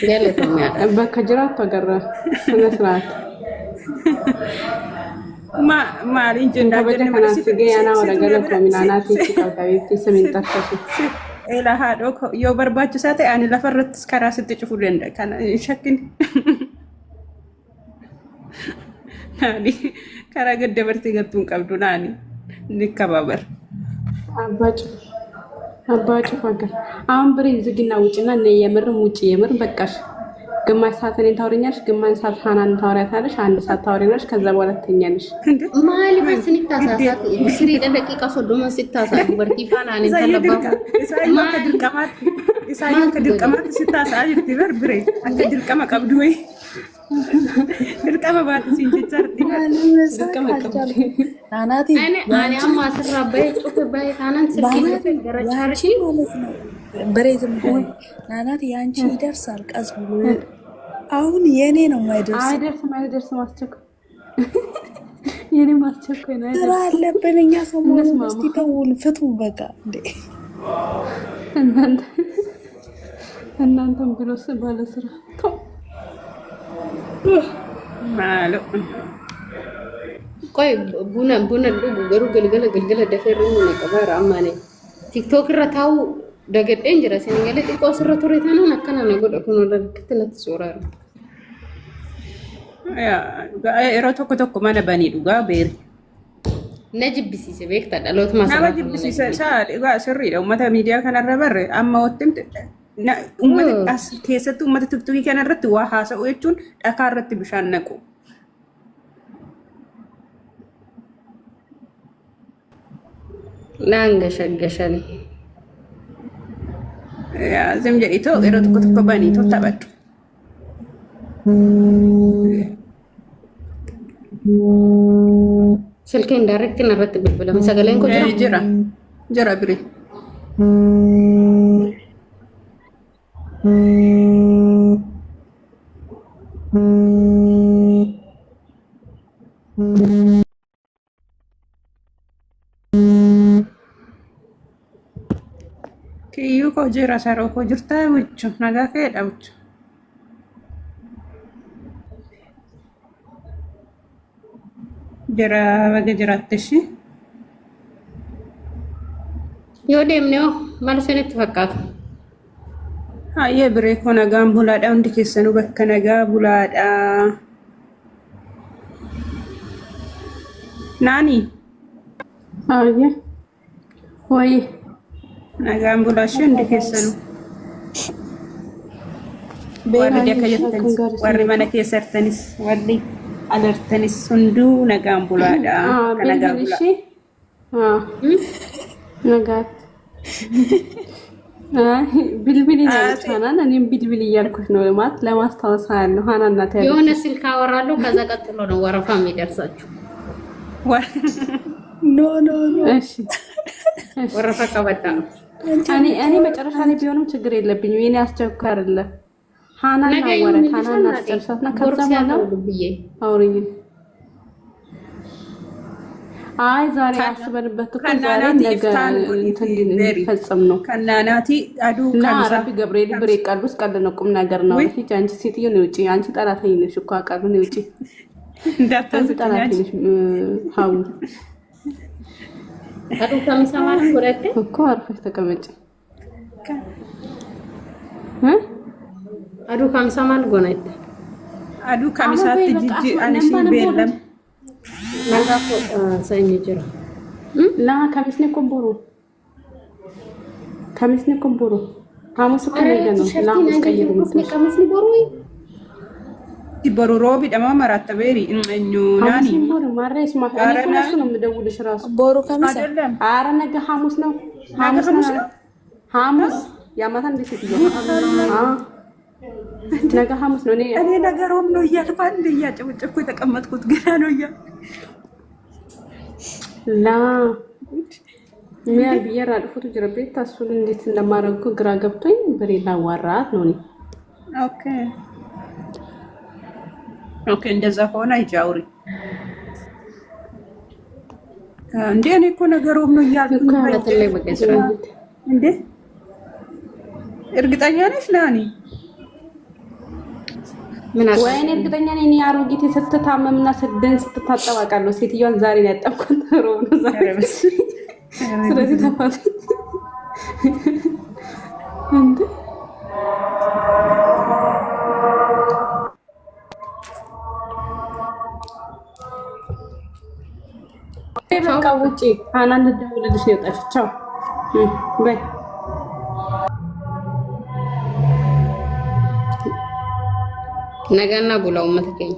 ገለተኛ በከጅራት ተገራ ስነስርዓት ማሪንጅ እንዳገኘ ከናስገ ያና ወደ ገለቶ ሚናናት ይችላል ስምን ጠርተሽ ኤላ ሃዶ ዮ በርባቹ ሳተ አን ለፈረት ስከራ ስትጭፉ ለንደ ካና ሸክን ናኒ ከራገደ በርት ገቱን ቀብዱ ናኒ ንከባበር አባጭ ፈገር አሁን ብሬ ዝግና ውጭና እነ የምርም ውጭ የምር በቃሽ። ግማሽ ሰዓት እኔን ታወሪኛለሽ፣ ግማሽ ሰዓት ሃናን ታወሪያታለሽ፣ አንድ ሰዓት ታወሪናለሽ፣ ከዛ በኋላ ትተኛለሽ። ማሊ ማስኒ ታሳሳት ስሪ ደቂቃ ሶዶማ ሲታሳት በርቲፋና እኔን ተለባባ ኢሳዩ ከድርቀማት ሲታሳት ይትበር ብሬ አንተ ድርቀማ ቀብዱ ወይ ድርቀማ ባት ሲንጀር ድርቀማ ቀብዱ ናናቲ አኔ አማስራ በጭቁ በይታናን ስልክ ገረቻርሽ ማለት ነው። በሬዝም ሆነ ናናቲ ያንቺ ይደርሳል ቀስ ብሎ አሁን የኔ ነው አይደርስም አስቸኩ የኔ ማስቸኩ ነው ስራ አለብን እኛ ሰሞኑን እስቲ ተውል ፍቱ በቃ እንዴ እናንተም ብሎስ ባለ ስራ ማሎ ቆይ ቡና ገሩ ገልገለ ደፈሩ ነው ቀባር አማኔ ቲክቶክ ረታው ደገደ እንጀራ ሰነገለ ጥቆ ስረቱ ረታና ነከና ነው ጎደኩ ነው ለክትለት ሶራር ያ ኤሮቶ ኮቶኮ ማነ ባኒ ዱጋ ቤሪ ነጅብሲ ሰበክታ ዳሎት ማሰራ ነጅብሲ ሳል ጋ ስሪ ነው መታ ሚዲያ ከነረበር አማ ወጥም ኡመት አስ ከሰቱ ኡመት ቲክቶክ ከነረት ዋሃ ሰዎቹን ዳካረት ብሻነቁ ናንገሸገሸኒ ያ ዘም ጀሪቶ ኤሮቶ ኮቶኮ ባኒ ቶ ታበጡ ስልኬን ዳይሬክት ነረት ብብለ መሰገለን ኮ ጀራ ብሪ kiyu ko jira saro ko jirta wuchu naga ke da wuchu jira baga jiraatshi yo demno malsene tfakkat aye bire ko naga bulada undi kesanu bakka naga bulada nani አየ ወይ nagaan bulaashuu hundi keessanuu warri akka jettanis warri mana keessartanis warri alartanis hunduu nagaan bulaadha akka nagaan bulaa ነጋት ቢልቢል ይቻላል እኔም ቢልቢል እያልኩሽ ነው ማለት ለማስታወስ ያለው ሃናና ታዲያ የሆነ ስልክ አወራለሁ ከዛ ቀጥሎ ነው ወረፋ የሚደርሳችሁ ኖ እሺ ወረፋ ከበዳ እኔ መጨረሻ ላይ ቢሆንም ችግር የለብኝም የኔ አስቸኳይ አይደለም ሃናና ወረ ሃናና አስጨርሳትና ከዛ በኋላ አውሪኝ አይ ዛሬ አስበንበት እኮ ዛሬ ነገ እንፈጽም ነው ከናናቲ አዱ ካንሳቢ ገብርኤል ብሬ ቀልብስ ቀልነው ቁም ነገር ነው እሺ አንቺ ሴትዮ ነው ውጪ አንቺ ጠላተኝ ነሽ እኮ አቃሉ ነው ውጪ እንዳታዝኛች ሃው አዱ ከመሰማር ወረደ እኮ አርፈሽ ተቀመጭ አዱ ከመሰማር ጎናይት አዱ ከመሳት ጂጂ አንሺ በለም ናጋፎ ሰኝጅራ ላ ከሚስኔ ኮምቦሮ ሐሙስ እኮ ነገ ነው ላ አስቀይሩ ከሚስኔ ቦሩ ቲቦሩ ሮቢ ደማ መራተ ቤሪ እኙ ናኒ ቦሩ ማሬስ ማፈረሱ ነው የምደውልሽ ራሱ ቦሩ ከመሳ አይደለም አረ ነገ ሐሙስ ነው ሐሙስ ያማታ እንዴት ይተኛ ነገ ሐሙስ ነው እኔ ነገሩም ነው እያልፋል እያጨበጨብኩ የተቀመጥኩት ገና ነው እያ ላ ሚያ ቢየራ አጥፎት ጅረቤት ታሱን እንዴት እንደማረጉ ግራ ገብቶኝ በሌላ ዋራት ነው እኔ ኦኬ እንደዛ ሆነ አይጃውሪ እንዴ እኔ እኮ ነገሩም ነው እያልኩ እንዴ እርግጠኛ ነሽ ናኒ ወይኔ እርግጠኛ ነኝ እኔ አሮጊት ስትታመምና ስደን ስትታጠባቃለሁ። ሴትዮዋን ዛሬ ነው ያጠብኩት ሮብ ነው ዛሬ። ስለዚህ ተፋት እንዴ በቃ ውጪ አናንድ ደውልልሽ ነው የወጣችው። ቻው በይ ነገና ጉላው መተከኝ